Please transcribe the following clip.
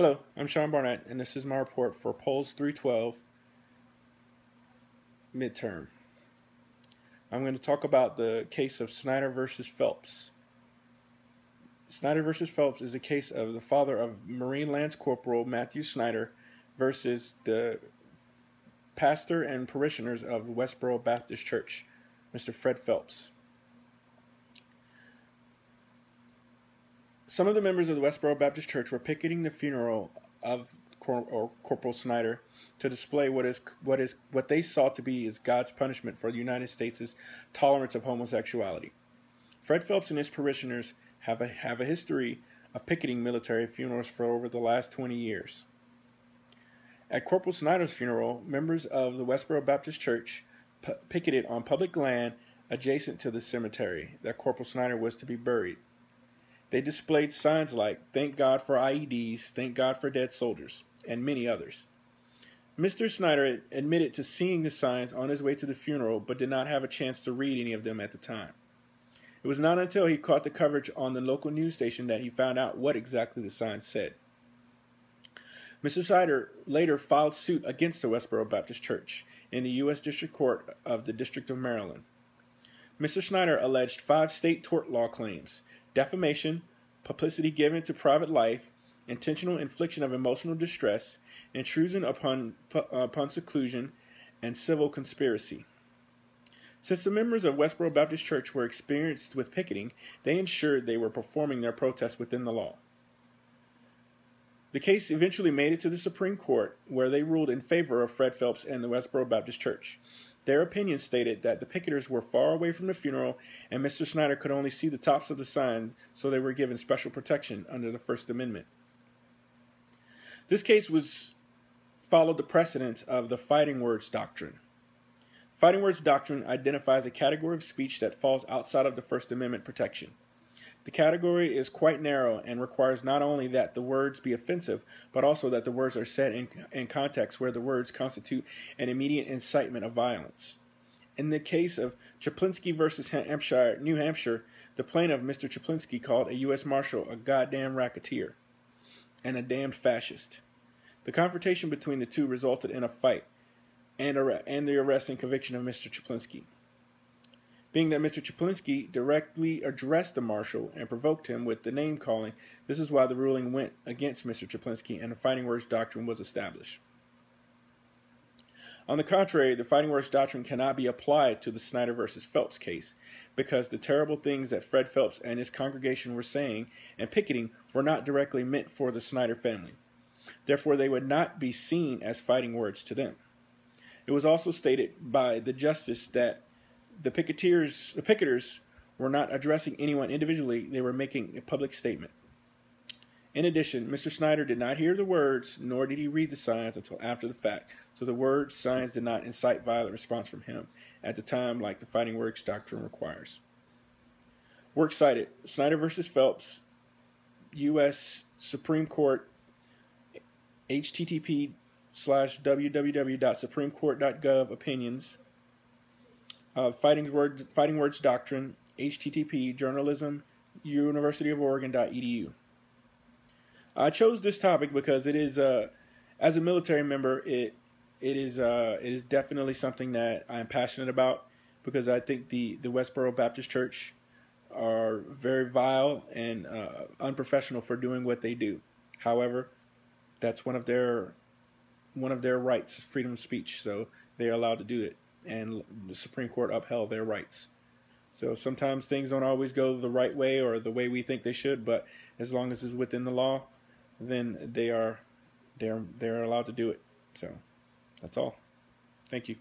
Hello, I'm Sean Barnett, and this is my report for Polls 312 midterm. I'm going to talk about the case of Snyder versus Phelps. Snyder versus Phelps is a case of the father of Marine Lance Corporal Matthew Snyder versus the pastor and parishioners of the Westboro Baptist Church, Mr. Fred Phelps. Some of the members of the Westboro Baptist Church were picketing the funeral of Corporal Snyder to display what they saw to be as God's punishment for the United States' tolerance of homosexuality. Fred Phelps and his parishioners have a history of picketing military funerals for over the last 20 years. At Corporal Snyder's funeral, members of the Westboro Baptist Church picketed on public land adjacent to the cemetery that Corporal Snyder was to be buried. They displayed signs like, "Thank God for IEDs, thank God for dead soldiers," and many others. Mr. Snyder admitted to seeing the signs on his way to the funeral, but did not have a chance to read any of them at the time. It was not until he caught the coverage on the local news station that he found out what exactly the signs said. Mr. Snyder later filed suit against the Westboro Baptist Church in the U.S. District Court of the District of Maryland. Mr. Snyder alleged 5 state tort law claims: defamation, publicity given to private life, intentional infliction of emotional distress, intrusion upon seclusion, and civil conspiracy. Since the members of Westboro Baptist Church were experienced with picketing, they ensured they were performing their protest within the law. The case eventually made it to the Supreme Court, where they ruled in favor of Fred Phelps and the Westboro Baptist Church. Their opinion stated that the picketers were far away from the funeral and Mr. Snyder could only see the tops of the signs, so they were given special protection under the First Amendment. This case followed the precedents of the fighting words doctrine. Fighting words doctrine identifies a category of speech that falls outside of the First Amendment protection. The category is quite narrow and requires not only that the words be offensive, but also that the words are said in context where the words constitute an immediate incitement of violence. In the case of Chaplinsky versus New Hampshire, the plaintiff, Mr. Chaplinsky, called a U.S. Marshal a goddamn racketeer and a damned fascist. The confrontation between the two resulted in a fight and the arrest and conviction of Mr. Chaplinsky. Being that Mr. Chaplinsky directly addressed the marshal and provoked him with the name-calling, this is why the ruling went against Mr. Chaplinsky and the fighting words doctrine was established. On the contrary, the fighting words doctrine cannot be applied to the Snyder versus Phelps case because the terrible things that Fred Phelps and his congregation were saying and picketing were not directly meant for the Snyder family. Therefore, they would not be seen as fighting words to them. It was also stated by the justice that the picketers were not addressing anyone individually, they were making a public statement. In addition, Mr. Snyder did not hear the words, nor did he read the signs until after the fact, so the words, signs did not incite violent response from him at the time like the fighting words doctrine requires. Works cited: Snyder versus Phelps, U.S. Supreme Court, http://www.supremecourt.gov opinions. Fighting words doctrine, http journalism universityoforegon.edu. I chose this topic because it is as a military member it is definitely something that I am passionate about, because I think the Westboro Baptist Church are very vile and unprofessional for doing what they do. However, that's one of their rights, freedom of speech, so they are allowed to do it. And the Supreme Court upheld their rights. So sometimes things don't always go the right way or the way we think they should, but as long as it's within the law, then they're allowed to do it. So that's all. Thank you.